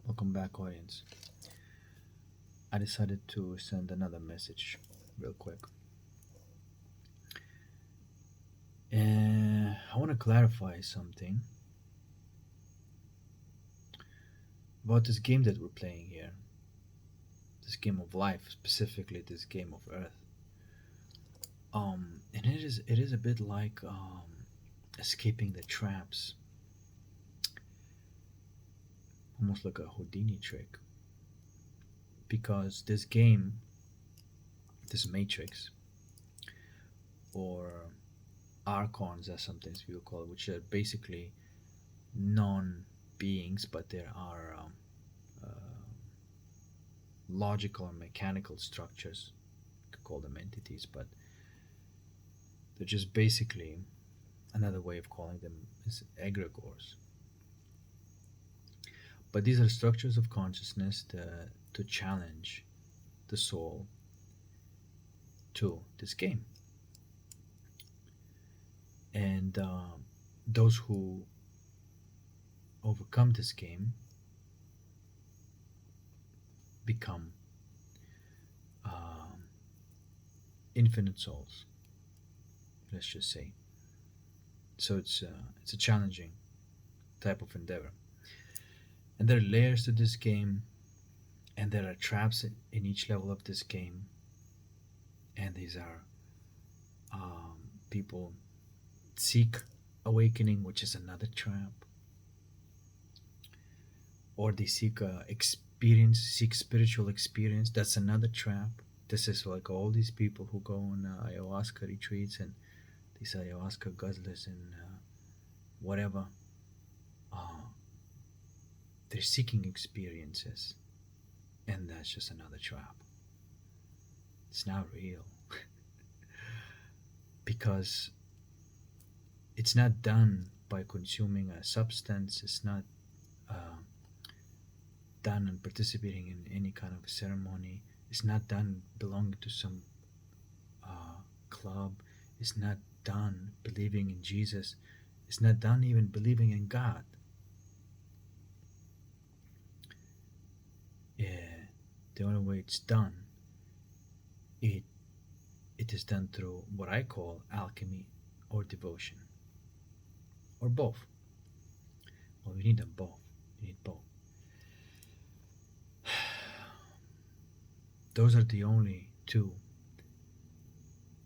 Welcome back, audience. I decided to send another message real quick. And I want to clarify something about this game that we're playing here. This game of life, specifically this game of Earth. And it is a bit like escaping the traps, almost like a Houdini trick. Because this game, this Matrix, or Archons, as sometimes people call it, which are basically non-beings, but there are logical and mechanical structures. You could call them entities, but they're just basically another way of calling them is egregores. But these are structures of consciousness to challenge the soul to this game. And those who overcome this game become um, infinite souls, let's just say. So it's a challenging type of endeavor. And there are layers to this game, and there are traps in each level of this game. And these are people seek awakening, which is another trap, or they seek experience, seek spiritual experience. That's another trap. This is like all these people who go on ayahuasca retreats and these ayahuasca guzzlers and whatever. Uh, they're seeking experiences, and that's just another trap. It's not real because it's not done by consuming a substance. It's not uh, done and participating in any kind of ceremony. It's not done belonging to some club. It's not done believing in Jesus. It's not done even believing in God. Yeah, the only way it's done, it it is done through what I call alchemy or devotion or both. Well, we need them both. We need both. Those are the only two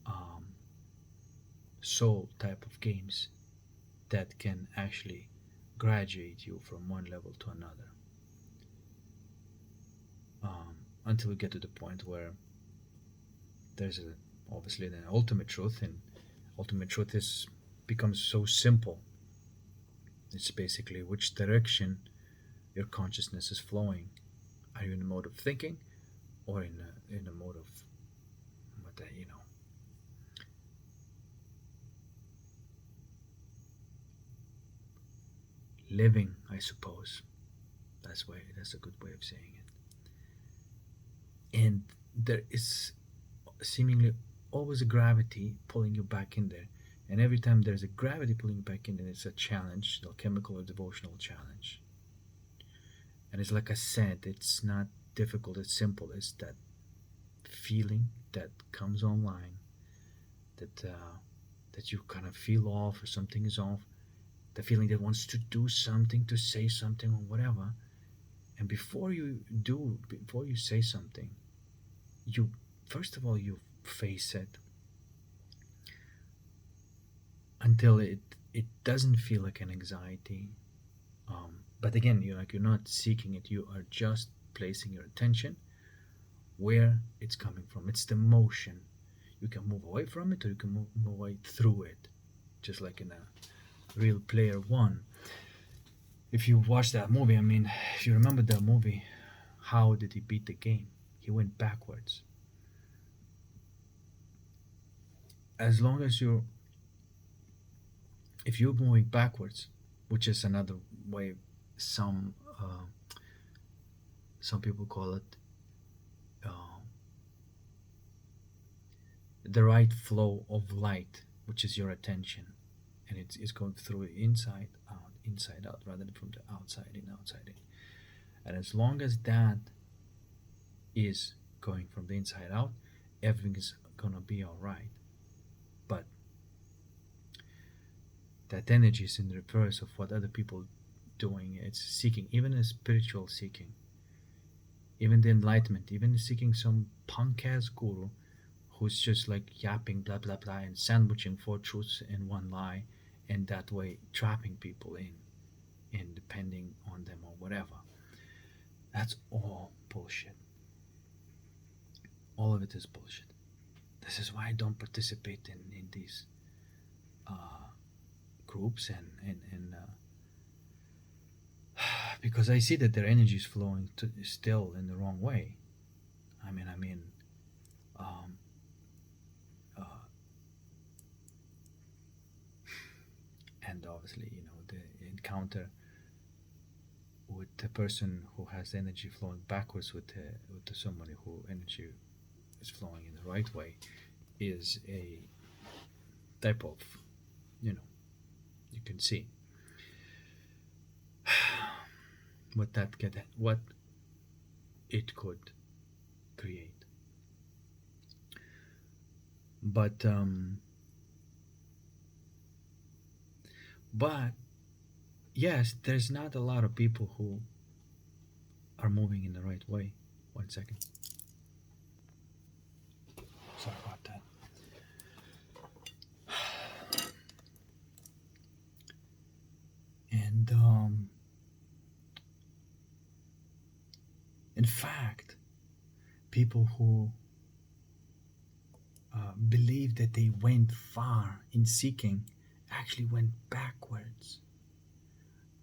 um, soul type of games that can actually graduate you from one level to another um, until we get to the point where there's obviously the ultimate truth, and ultimate truth is becomes so simple. It's basically which direction your consciousness is flowing. Are you in a mode of thinking, or in a mode of what the, living? I suppose that's a good way of saying it. And there is seemingly always a gravity pulling you back in there. And every time there's a gravity pulling you back in there, it's a challenge, a chemical or devotional challenge. And it's like I said, it's not difficult, it's simple. It's that feeling that comes online that that you kind of feel off or something is off. The feeling that wants to do something, to say something or whatever. And before you say something, you first of all you face it until it doesn't feel like an anxiety. But again, you're not seeking it. You are just placing your attention where it's coming from. It's the motion. You can move away from it, or you can move away through it, just like in a real player one. If you watch that movie, I mean, if you remember that movie, how did he beat the game? He went backwards. As long as if you're moving backwards, which is another way some some people call it uh, the right flow of light, which is your attention, and it's going through inside out rather than from the outside in, outside in. And as long as that is going from the inside out, everything is gonna be all right. But that energy is in the reverse of what other people doing. It's seeking, even a spiritual seeking, even the enlightenment, even seeking some punk ass guru who's just like yapping blah blah blah and sandwiching four truths and one lie, and that way trapping people in depending on them or whatever. That's all bullshit. All of it is bullshit. This is why I don't participate in these uh, groups and because I see that their energy is flowing still in the wrong way. I mean, um, uh, and obviously, the encounter with the person who has energy flowing backwards with somebody who energy is flowing in the right way is a type of, you know, you can see what it could create. But but yes, there's not a lot of people who are moving in the right way. 1 second. Sorry about that. And in fact, people who believe that they went far in seeking actually went backwards.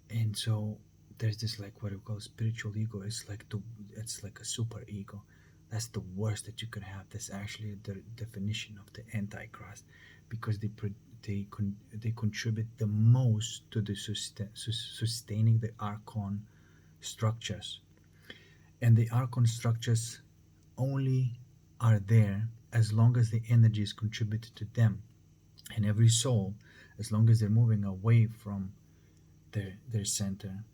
And so there's this, like, what we call spiritual ego. It's like a super ego. That's the worst that you could have. That's actually the definition of the antichrist, because they contribute the most to the sustaining the archon structures. And the archon structures only are there as long as the energy is contributed to them. And every soul, as long as they're moving away from their center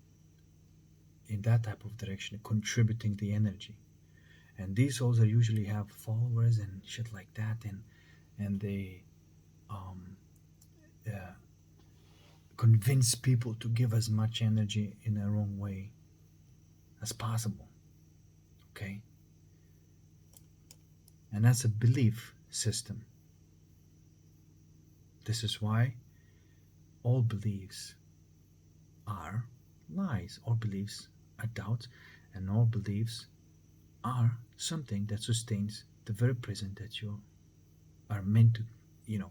in that type of direction, contributing the energy. And these souls are usually have followers and shit like that, and they um, uh, convince people to give as much energy in a wrong way as possible. Okay, and that's a belief system. This is why all beliefs are lies. All beliefs are doubts, and all beliefs are something that sustains the very present that you are meant to, you know,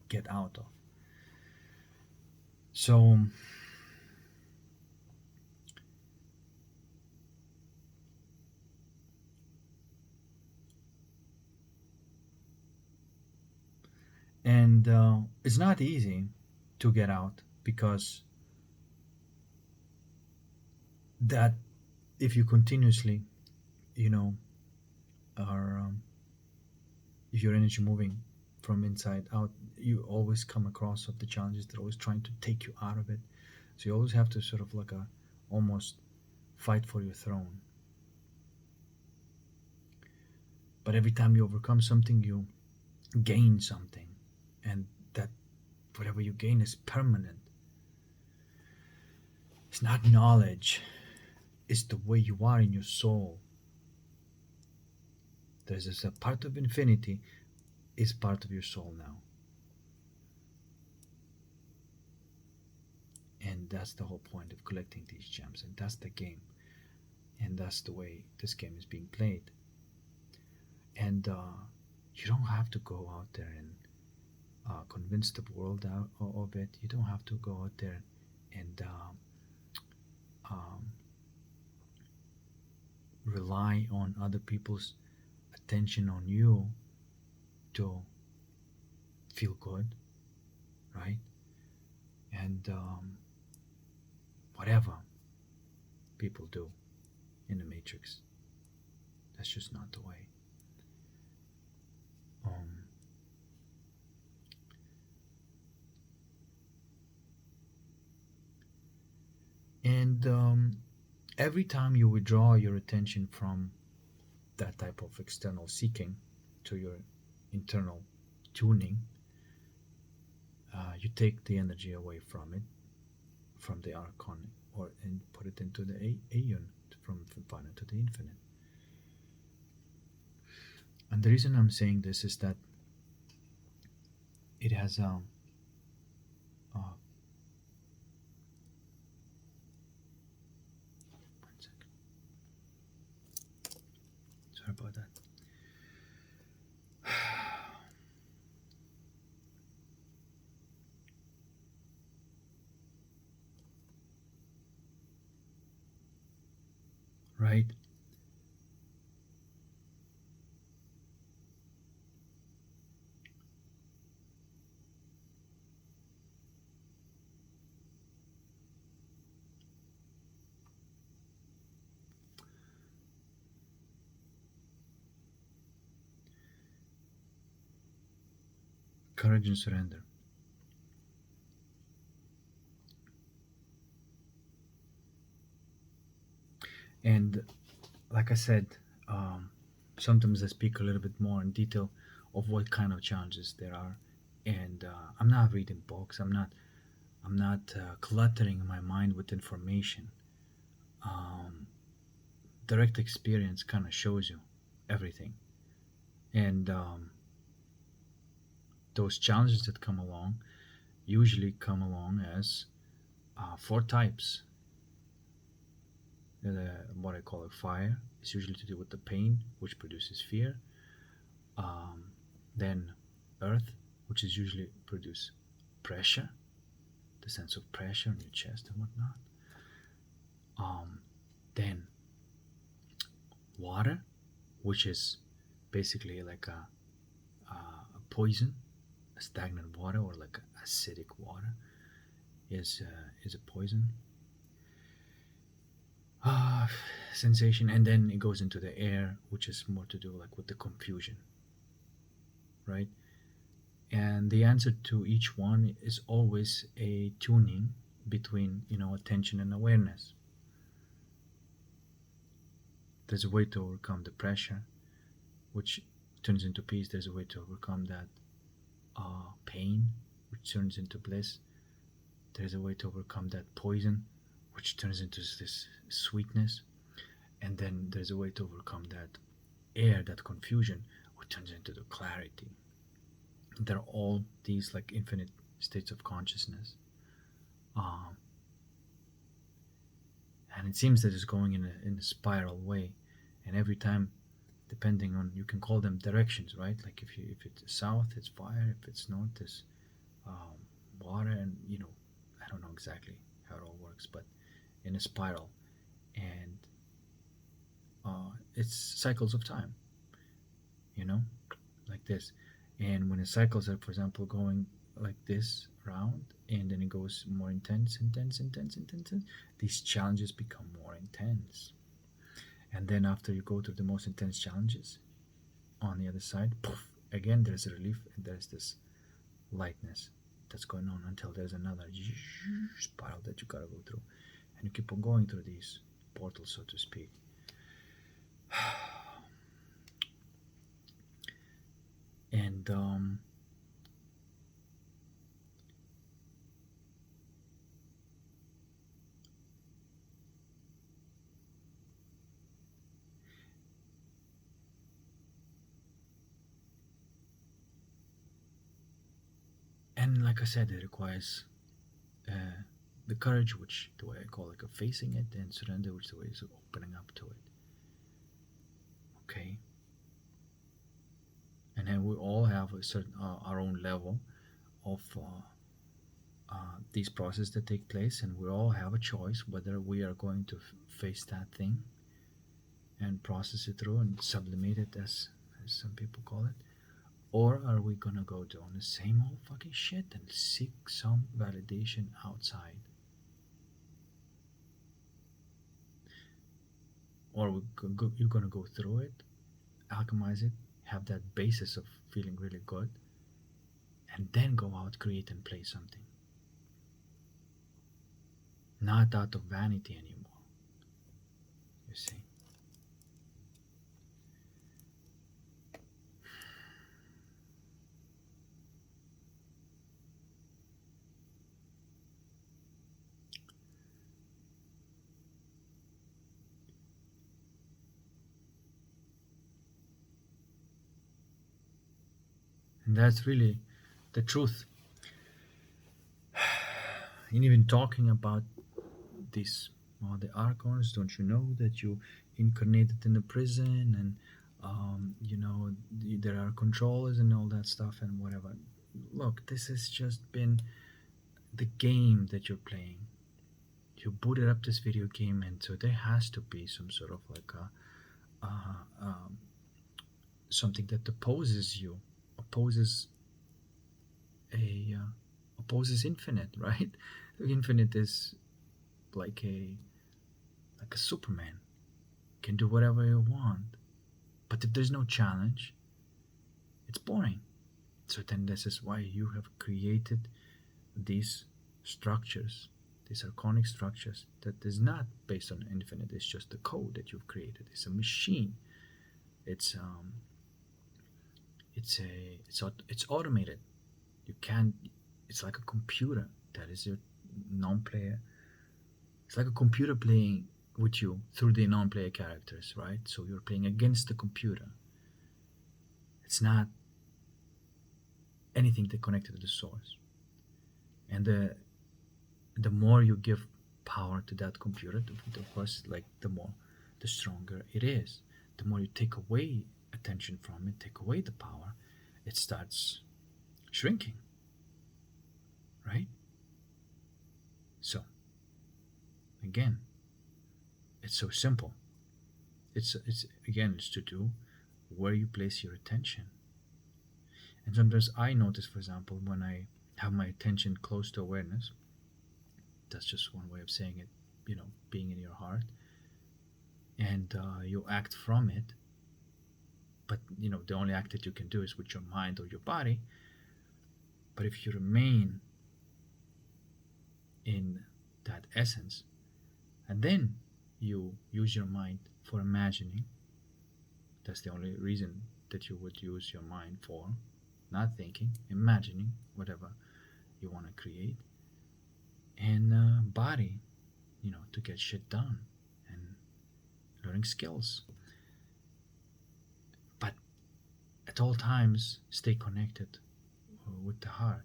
get out of. So, and it's not easy to get out, because that if you continuously, you know, are if your energy moving from inside out, you always come across of the challenges. They're always trying to take you out of it. So you always have to sort of like a almost fight for your throne. But every time you overcome something, you gain something, and that whatever you gain is permanent. It's not knowledge, it's the way you are in your soul. There's this a part of infinity is part of your soul now. And that's the whole point of collecting these gems, and that's the game, and that's the way this game is being played. And you don't have to go out there and convince the world out of it. You don't have to go out there and um, rely on other people's attention on you to feel good, right? And whatever people do in the Matrix, that's just not the way. Um, and Every time you withdraw your attention from that type of external seeking to your internal tuning, you take the energy away from it, from the Archon, or and put it into the Aeon, from finite to the infinite. And the reason I'm saying this is that it has uh, 1 second. Sorry about that. Right? Courage and surrender. And like I said, um, sometimes I speak a little bit more in detail of what kind of challenges there are. And I'm not reading books. I'm not cluttering my mind with information. Um, Direct experience kind of shows you everything. And those challenges that come along usually come along as four types. What I call a fire is usually to do with the pain, which produces fear. Um, then earth, which is usually produce pressure, the sense of pressure in your chest and whatnot. Then water, which is basically like a poison, a stagnant water or like acidic water is a poison. uh, Sensation, and then it goes into the air, which is more to do like with the confusion, right? And the answer to each one is always a tuning between attention and awareness. There's a way to overcome the pressure, which turns into peace. There's a way to overcome that pain, which turns into bliss. There's a way to overcome that poison, which turns into this sweetness. And then there's a way to overcome that air, that confusion, which turns into the clarity. They're all these like infinite states of consciousness. Um, and it seems that it's going in a spiral way. And every time, depending on, you can call them directions, right? Like if it's south, it's fire. If it's north, it's um, water. And I don't know exactly how it all works, but in a spiral. And it's cycles of time, you know, like this. And when the cycles are, for example, going like this round, and then it goes more intense, intense, these challenges become more intense. And then after you go through the most intense challenges, on the other side, poof, again there's a relief, and there's this lightness that's going on until there's another spiral that you gotta go through. And you keep on going through these portals, so to speak. And like I said, it requires uh, the courage, which the way I call it, facing it, and surrender, which the way is opening up to it. Okay. And then we all have a certain our own level of these processes that take place, and we all have a choice whether we are going to face that thing and process it through and sublimate it, as some people call it, or are we gonna go doing the same old fucking shit and seek some validation outside? Or you're gonna go through it, alchemize it, have that basis of feeling really good, and then go out, create, and play something. Not out of vanity anymore. And that's really the truth. And even talking about this, the Archons, don't you know that you incarnated in a prison and there are controllers and all that stuff and whatever. Look, this has just been the game that you're playing. You booted up this video game, and so there has to be some sort of like something that opposes you, opposes opposes infinite, right? Infinite is like a Superman, can do whatever you want, but if there's no challenge, it's boring. So then this is why you have created these structures, these archonic structures that is not based on infinite. It's just the code that you've created. It's a machine. It's automated. You can't. It's like a computer that is your non-player. It's like a computer playing with you through the non-player characters, right? So you're playing against the computer. It's not anything that connected to the source. And the more you give power to that computer, of course, like the stronger it is. The more you take away attention from it, take away the power, it starts shrinking, right? So again, it's so simple. It's to do where you place your attention. And sometimes I notice, for example, when I have my attention close to awareness, that's just one way of saying it, being in your heart, and you act from it, but the only act that you can do is with your mind or your body. But if you remain in that essence, and then you use your mind for imagining, that's the only reason that you would use your mind for, not thinking, imagining whatever you want to create, and body, to get shit done and learning skills. But at all times, stay connected with the heart,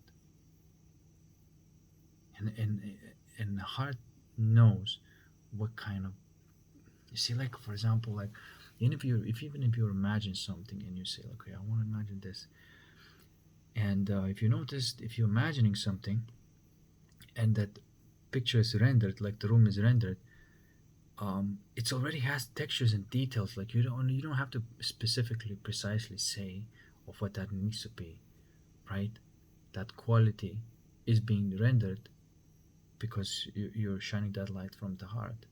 and the heart knows what kind of, you see, like for example, like even if you imagine something and you say, okay, I want to imagine this, and if you notice, if you're imagining something and that picture is rendered, like the room is rendered, it already has textures and details. Like you don't have to specifically, precisely say of what that needs to be, right? That quality is being rendered because you're shining that light from the heart.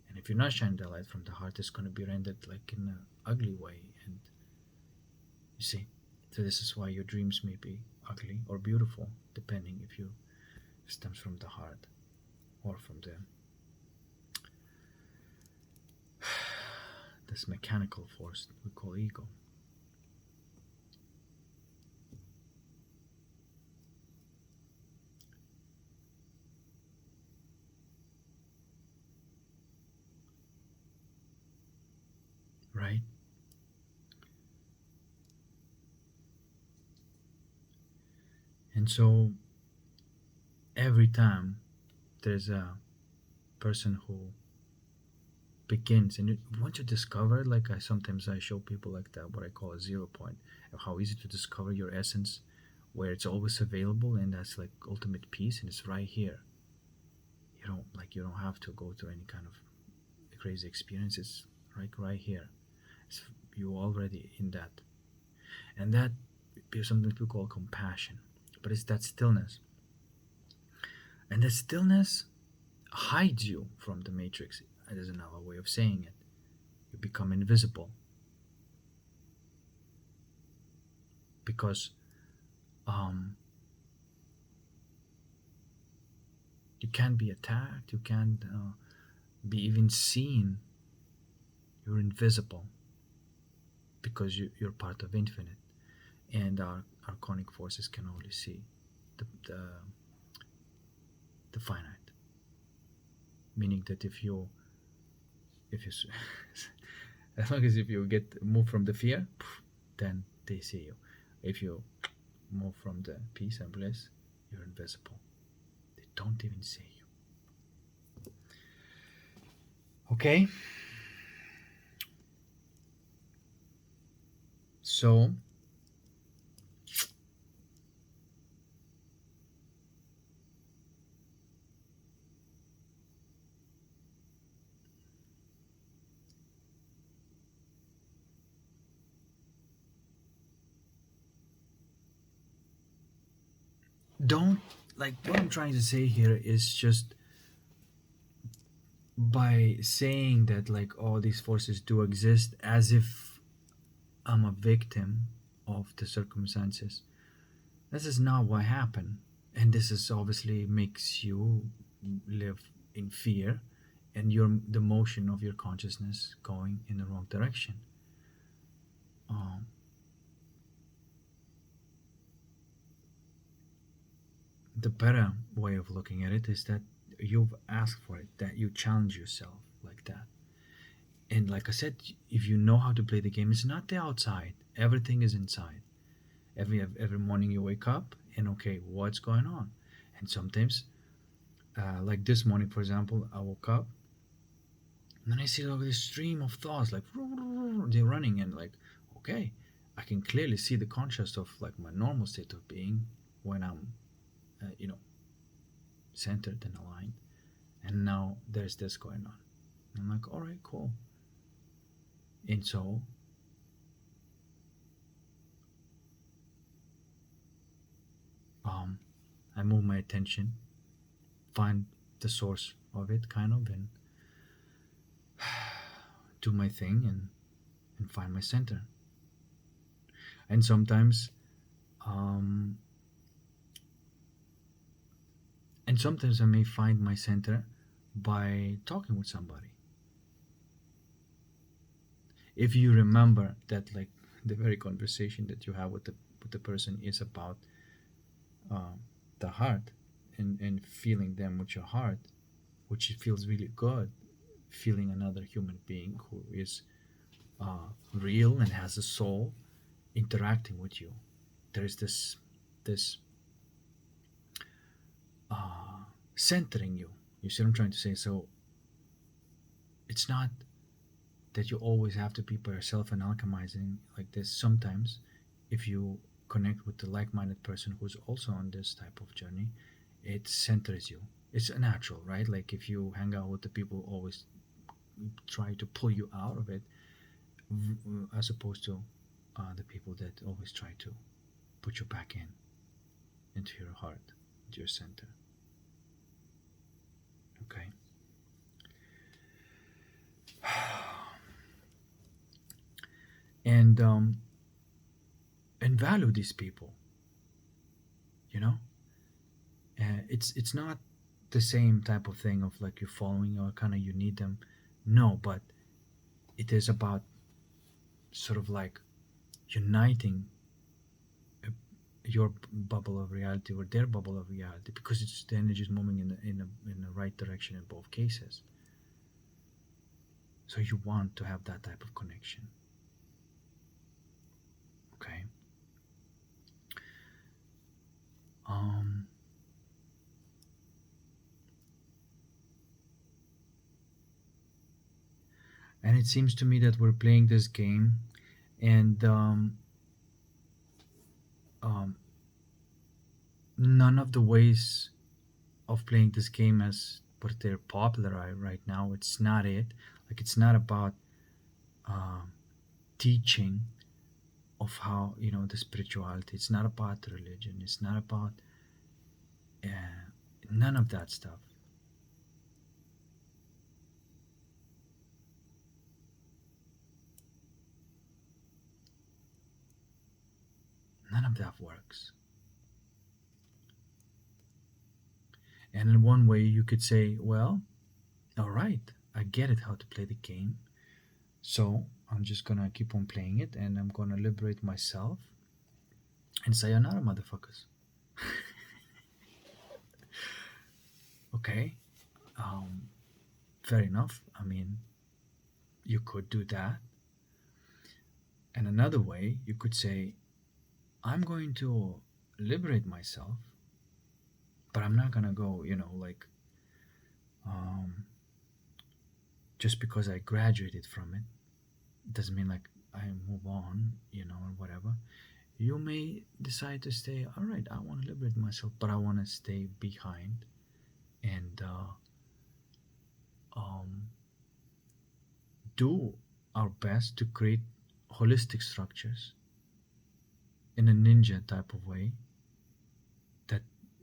And if you're not shining that light from the heart, it's going to be rendered like in an ugly way. And you see, so this is why your dreams may be ugly or beautiful, depending if you stems from the heart or from this mechanical force we call ego. Right? And so every time there's a person who begins, and once you discover, like sometimes I show people like that, what I call a 0 point, of how easy to discover your essence, where it's always available, and that's like ultimate peace, and it's right here. You don't have to go through any kind of crazy experience. It's right here. You're already in that, and that is something people call compassion, but it's that stillness, and the stillness hides you from the matrix. There's another way of saying it. You become invisible because you can't be attacked, you can't be even seen. You're invisible because you're part of infinite, and our archonic forces can only see the finite. Meaning that if you as long as if you get moved from the fear, then they see you. If you move from the peace and bliss, you're invisible. They don't even see you. Okay? So, don't, like, what I'm trying to say here is just by saying that, like, all these forces do exist as if I'm a victim of the circumstances. This is not what happened. And this is obviously makes you live in fear and the motion of your consciousness going in the wrong direction. Um, the better way of looking at it is that you've asked for it, that you challenge yourself like that. And like I said, if you know how to play the game, it's not the outside. Everything is inside. Every morning you wake up and okay, what's going on? And sometimes, like this morning, for example, I woke up and then I see like this stream of thoughts, like they're running, and like, okay, I can clearly see the contrast of like my normal state of being when I'm, you know, centered and aligned, and now there's this going on. I'm like, all right, cool. And so um, I move my attention, find the source of it, kind of, and do my thing and find my center. And um, sometimes I may find my center by talking with somebody. If you remember that, like the very conversation that you have with the person is about uh, the heart and feeling them with your heart, which feels really good, feeling another human being who is real and has a soul interacting with you. There's this uh, centering you. You see what I'm trying to say? So it's not that you always have to be by yourself and alchemizing like this. Sometimes, if you connect with the like-minded person who's also on this type of journey, it centers you. It's natural, right? Like if you hang out with the people who always try to pull you out of it, as opposed to the people that always try to put you back into your heart, into your center. Okay. And value these people. You know, it's not the same type of thing of like you're following or kind of you need them. No, but it is about sort of like uniting uh, your bubble of reality or their bubble of reality, because it's the energy is moving in the right direction in both cases. So you want to have that type of connection. Okay. Um, and it seems to me that we're playing this game, and um, none of the ways of playing this game as what they're popular right now. It's not it. Like it's not about um, teaching of how the spirituality. It's not about the religion. It's not about uh, none of that stuff. None of that works. And in one way, you could say, well, all right, I get it how to play the game. So I'm just gonna keep on playing it, and I'm gonna liberate myself and sayonara, motherfuckers. Okay, um, fair enough. I mean, you could do that. And another way, you could say, I'm going to liberate myself, but I'm not gonna go, like, um, just because I graduated from it doesn't mean like I move on, or whatever. You may decide to stay. All right, I want to liberate myself, but I want to stay behind and um, do our best to create holistic structures in a ninja type of way that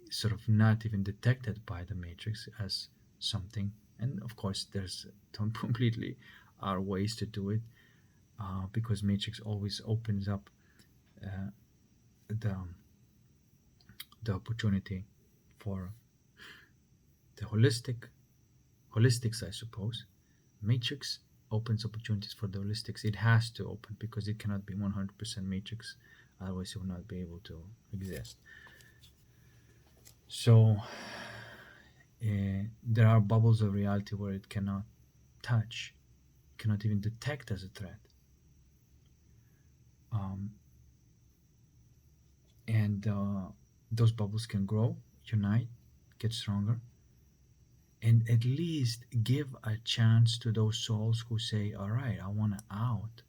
sort of not even detected by the matrix as something. And of course there's don't completely are ways to do it, because matrix always opens up uh, the the opportunity for the holistics, I suppose. Matrix opens opportunities for the holistics. It has to open because it cannot be 100% matrix, otherwise it will not be able to exist. So there are bubbles of reality where it cannot touch, cannot even detect as a threat. Um, and those bubbles can grow, unite, get stronger, and at least give a chance to those souls who say, all right, I want to out.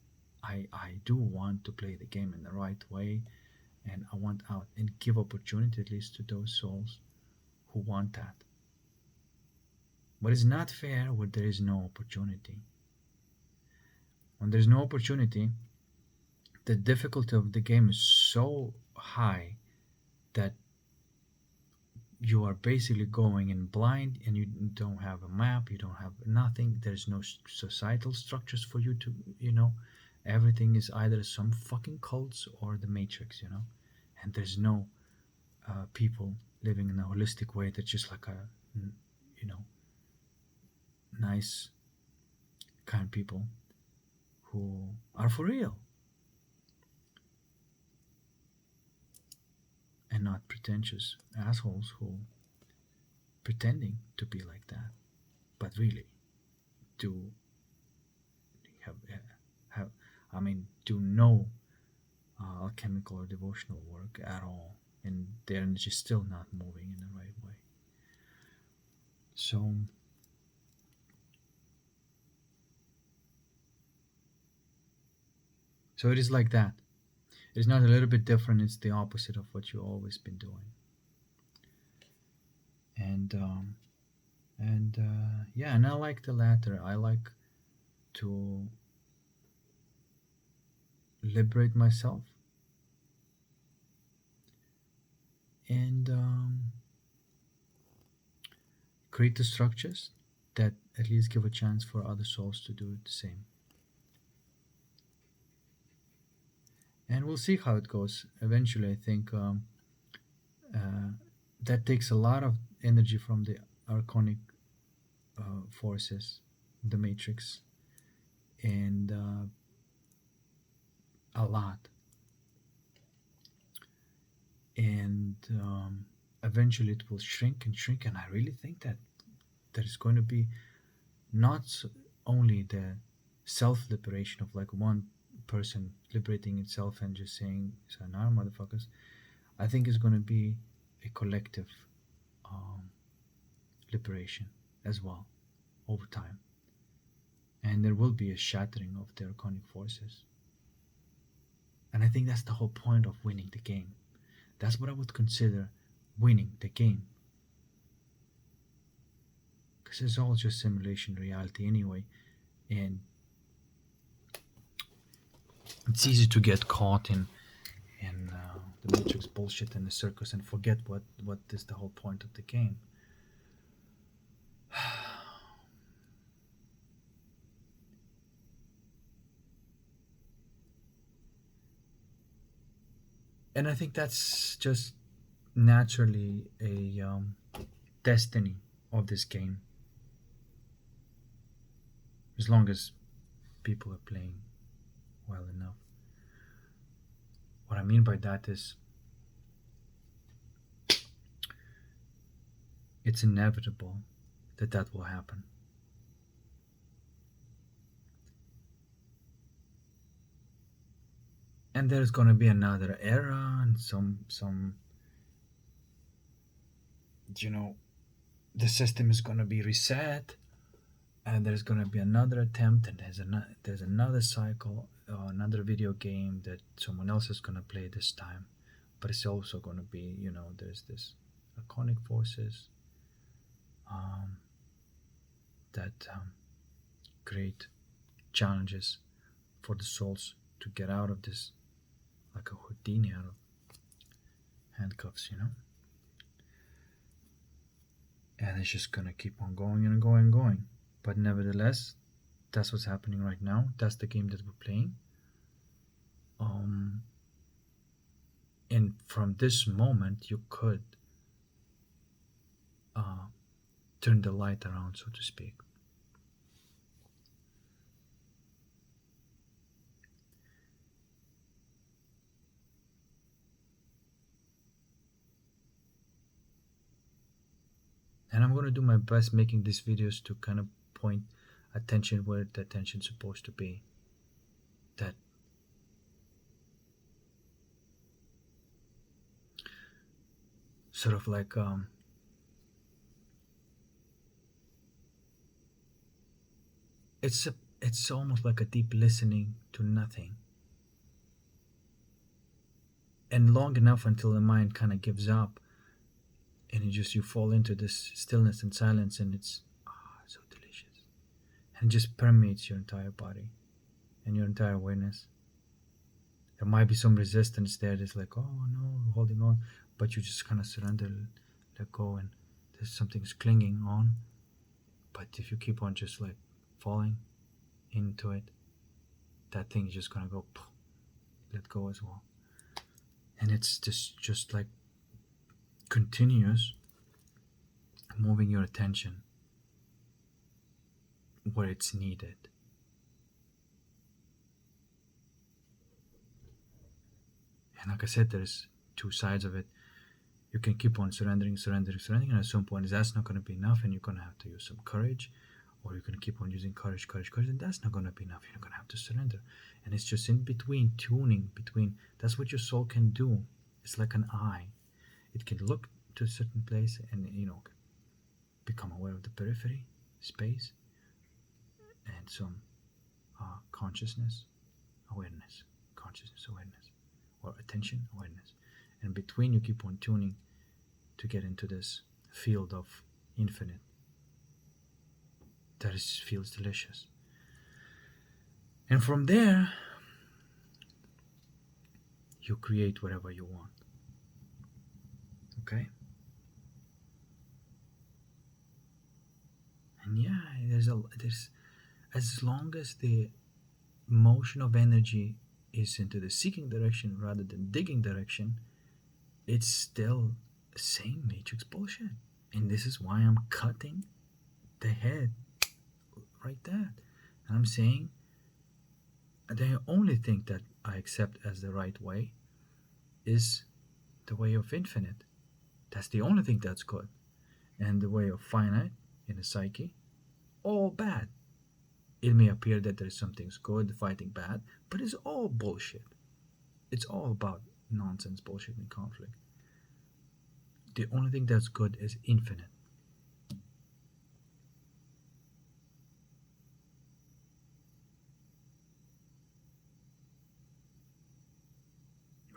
I do want to play the game in the right way, and I want out, and give opportunity at least to those souls who want that. But it's not fair where there is no opportunity. When there's no opportunity, the difficulty of the game is so high that you are basically going in blind, and you don't have a map, you don't have nothing. There's no societal structures for you to, everything is either some fucking cults or the matrix, and there's no people living in a holistic way that's just like a, you know nice, kind people who are for real and not pretentious assholes who pretending to be like that, but really do have have I mean do no alchemical or devotional work at all, and their energy is still not moving in the right way. So it is like that. It is not a little bit different, it's the opposite of what you've always been doing. And yeah, and I like the latter. I like to liberate myself and create the structures that at least give a chance for other souls to do the same. And we'll see how it goes. Eventually, I think uh, that takes a lot of energy from the archonic forces, the matrix, and a lot. And eventually, it will shrink and shrink. And I really think that there is going to be not only the self liberation of like one person liberating itself and just saying sayonara motherfuckers. I think it's going to be a collective um, liberation as well over time, and there will be a shattering of the archonic forces. And I think that's the whole point of winning the game. That's what I would consider winning the game, because it's all just simulation reality anyway, and it's easy to get caught in the matrix bullshit and the circus and forget what is the whole point of the game. And I think that's just naturally a destiny of this game, as long as people are playing well enough. What I mean by that is it's inevitable that that will happen. and there's going to be another era, and some you know the system is going to be reset, and there's going to be another attempt, and there's another cycle, another video game that someone else is going to play this time, but it's also going to be, there's this iconic forces, um, that create challenges for the souls to get out of this, like a Houdini out of handcuffs, and it's just gonna keep on going and going and going. But nevertheless, that's what's happening right now. That's the game that we're playing. And from this moment, you could turn the light around, so to speak. And I'm going to do my best making these videos to kind of point attention where the attention's supposed to be. That sort of like it's almost like a deep listening to nothing, and long enough until the mind kind of gives up, and you fall into this stillness and silence, and it's so delicious, and it just permeates your entire body and your entire awareness. There might be some resistance there that's like, oh no, holding on, but you just kind of surrender, let go, and there's something's clinging on. But if you keep on just like falling into it, that thing is just gonna go let go as well. And it's just like continuous moving your attention where it's needed. And like I said, there's two sides of it. You can keep on surrendering, and at some point that's not going to be enough, and you're going to have to use some courage, or you're going to keep on using courage, and that's not going to be enough. You're going to have to surrender. And it's just in between, tuning between. That's what your soul can do. It's like an eye. It can look to a certain place and become aware of the periphery, space, and some consciousness, awareness, or attention, awareness. And between, you keep on tuning to get into this field of infinite that feels delicious. And from there, you create whatever you want. Okay? And yeah, there's as long as the motion of energy is into the seeking direction rather than digging direction, it's still the same matrix bullshit. And this is why I'm cutting the head right there. And I'm saying the only thing that I accept as the right way is the way of infinite. That's the only thing that's good. And the way of finite in the psyche, all bad. It may appear that there's something's good, fighting bad, but it's all bullshit. It's all about nonsense, bullshit, and conflict. The only thing that's good is infinite.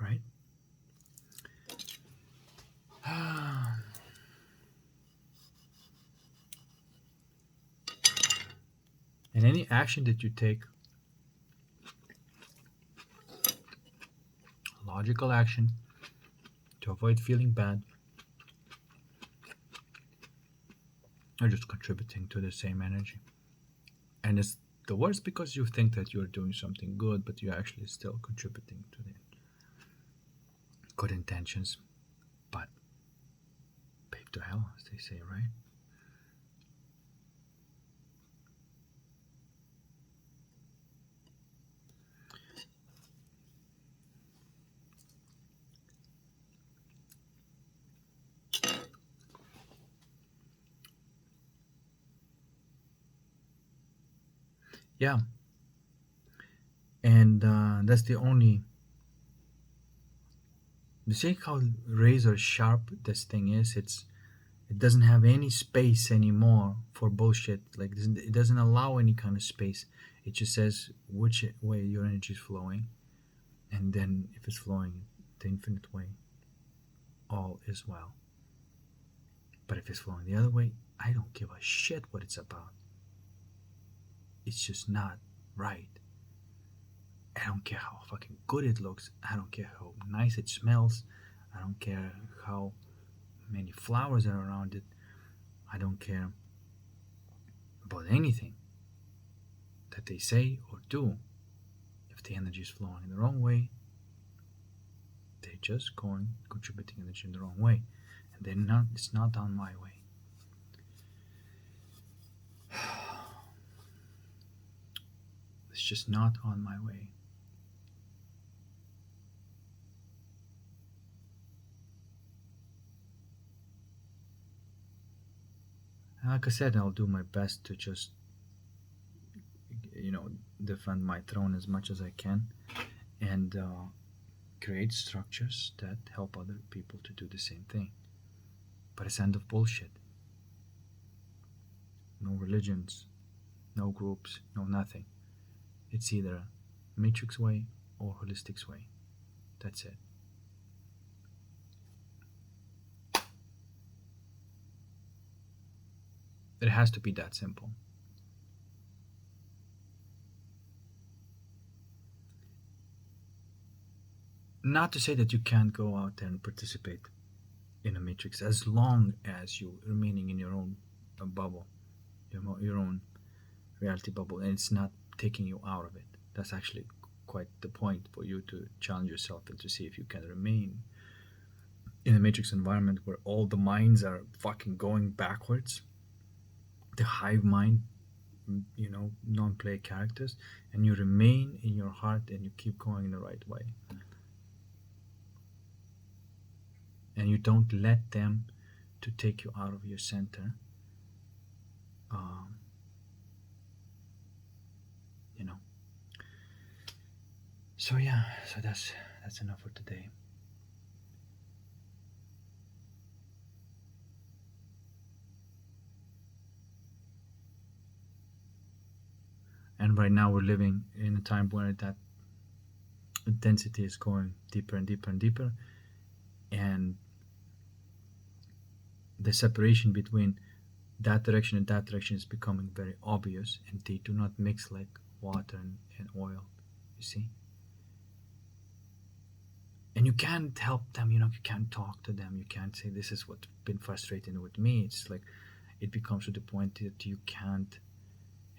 Right? And any action that you take, logical action, to avoid feeling bad, are just contributing to the same energy. And it's the worst because you think that you're doing something good, but you're actually still contributing to the good intentions. But paved to hell, as they say, right? Yeah. And that's the only You see how razor sharp this thing is? It doesn't have any space anymore for bullshit. Like it doesn't allow any kind of space. It just says which way your energy is flowing, and then if it's flowing the infinite way, all is well. But if it's flowing the other way, I don't give a shit what it's about. It's just not right. I don't care how fucking good it looks. I don't care how nice it smells. I don't care how many flowers are around it. I don't care about anything that they say or do. If the energy is flowing in the wrong way, they're just contributing energy in the wrong way. And they're not, it's not on my way. It's just not on my way. And like I said, I'll do my best to just, defend my throne as much as I can, and create structures that help other people to do the same thing. But it's end of bullshit. No religions, no groups, no nothing. It's either matrix way or holistic way. That's it. It has to be that simple. Not to say that you can't go out there and participate in a matrix as long as you remaining in your own bubble, your own reality bubble, and it's not taking you out of it. That's actually quite the point for you to challenge yourself and to see if you can remain in a matrix environment where all the minds are fucking going backwards, the hive mind, non-play characters, and you remain in your heart and you keep going in the right way, and you don't let them to take you out of your center. So yeah, so that's enough for today. And right now we're living in a time where that intensity is going deeper and deeper and deeper, and the separation between that direction and that direction is becoming very obvious, and they do not mix like water and oil, you see. And you can't help them, you can't talk to them, you can't say this is what's been frustrating with me. It's like it becomes to the point that you can't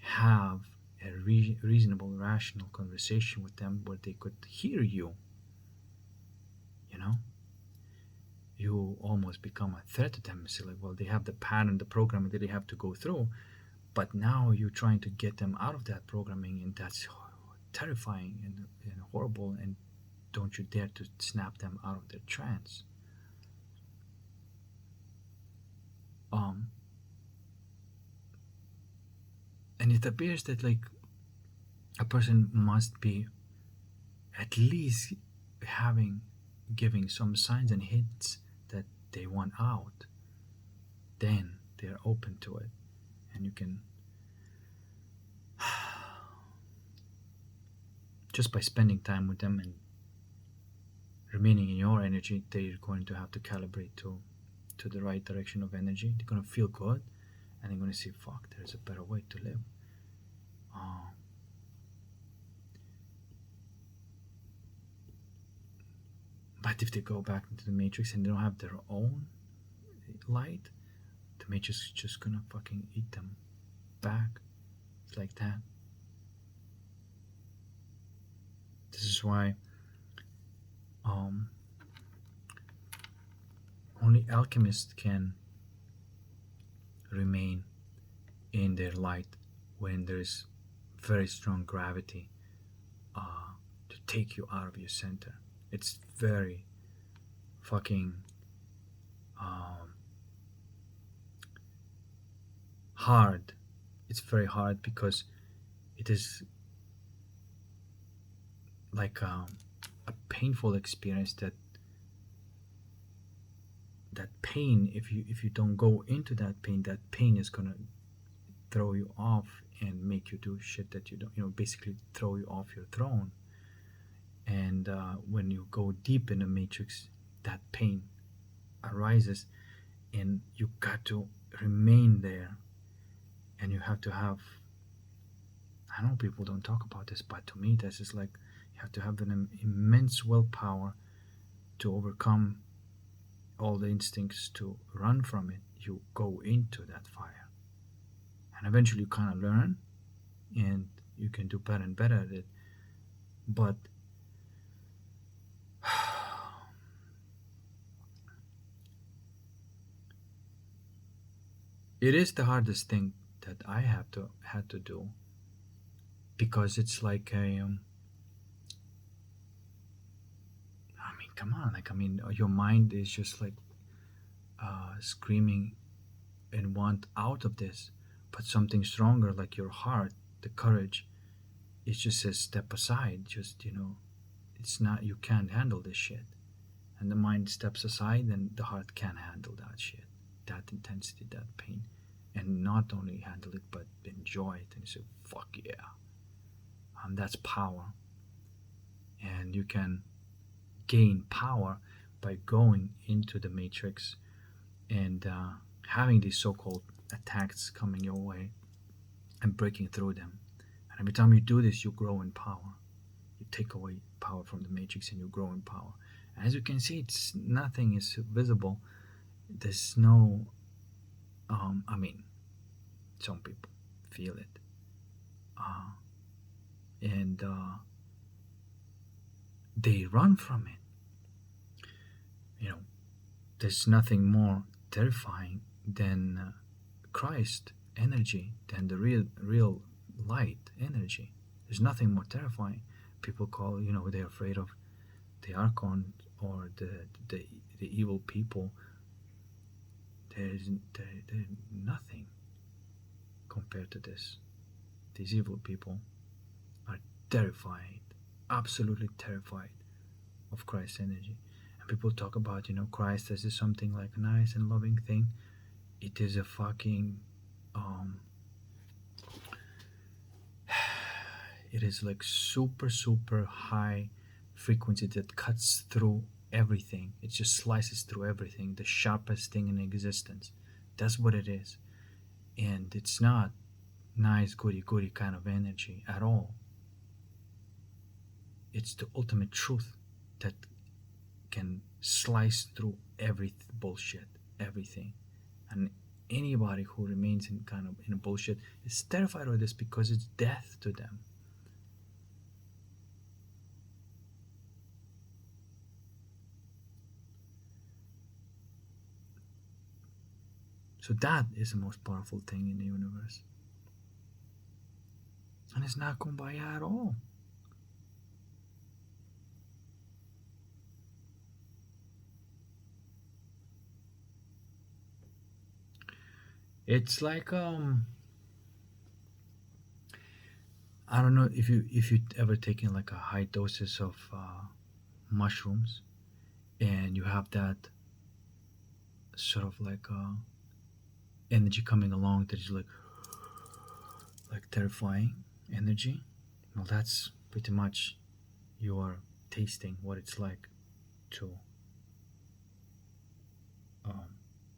have a reasonable, rational conversation with them where they could hear you. You almost become a threat to them. It's like, well, they have the pattern, the programming that they have to go through, but now you're trying to get them out of that programming, and that's terrifying and horrible, and don't you dare to snap them out of their trance. And it appears that like a person must be at least giving some signs and hints that they want out. Then they're open to it, and you can just by spending time with them and remaining in your energy, they're going to have to calibrate to the right direction of energy. They're going to feel good, and they're going to see, fuck, there's a better way to live. But if they go back into the matrix and they don't have their own light, the matrix is just going to fucking eat them back. It's like that. This is why only alchemists can remain in their light when there's very strong gravity to take you out of your center. It's very fucking hard. It's very hard because it is like a painful experience that that pain, if you don't go into that pain is gonna throw you off and make you do shit that you don't, basically throw you off your throne. And when you go deep in the matrix, that pain arises, and you got to remain there, and you have to have, I know people don't talk about this, but to me this is like, you have to have an immense willpower to overcome all the instincts to run from it. You go into that fire, and eventually you kind of learn, and you can do better and better at it. But it is the hardest thing that I had to do, because it's like I mean, come on, like, I mean, your mind is just like screaming and want out of this, but something stronger, like your heart, the courage, it just says step aside. Just, it's not, you can't handle this shit, and the mind steps aside, and the heart can't handle that shit, that intensity, that pain, and not only handle it but enjoy it, and say fuck yeah. That's power, and you can gain power by going into the matrix and having these so-called attacks coming your way and breaking through them. And every time you do this, you grow in power. You take away power from the matrix and you grow in power. And as you can see, it's nothing is visible. There's no I mean, some people feel it, and they run from it. There's nothing more terrifying than Christ energy, than the real light energy. There's nothing more terrifying. People call, they're afraid of the Archons or the evil people. There's nothing compared to this. These evil people are terrified, absolutely terrified of Christ's energy. And people talk about, Christ as something like a nice and loving thing. It is a fucking it is like super high frequency that cuts through everything. It just slices through everything, the sharpest thing in existence. That's what it is. And it's not nice goody kind of energy at all. It's the ultimate truth that can slice through every bullshit, everything. And anybody who remains in a bullshit is terrified of this, because it's death to them. So that is the most powerful thing in the universe. And it's not kumbaya at all. It's like I don't know if you ever taken like a high doses of mushrooms, and you have that sort of like energy coming along that is like terrifying energy. Well, that's pretty much you are tasting what it's like to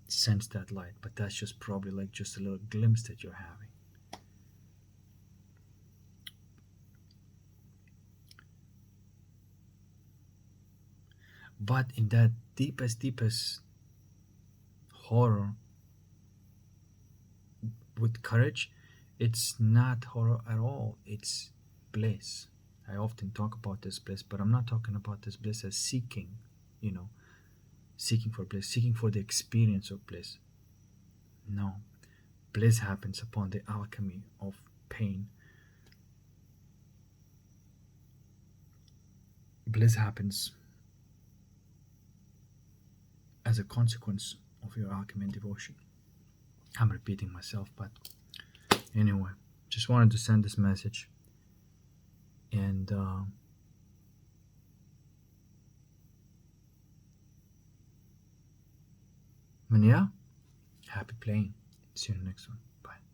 sense that light, but that's just probably like just a little glimpse that you're having. But in that deepest horror with courage, it's not horror at all, it's bliss. I often talk about this bliss, but I'm not talking about this bliss as seeking, seeking for bliss, seeking for the experience of bliss. No, bliss happens upon the alchemy of pain. Bliss happens as a consequence of your alchemy and devotion. I'm repeating myself, but anyway, just wanted to send this message. And And yeah, happy playing. See you in the next one.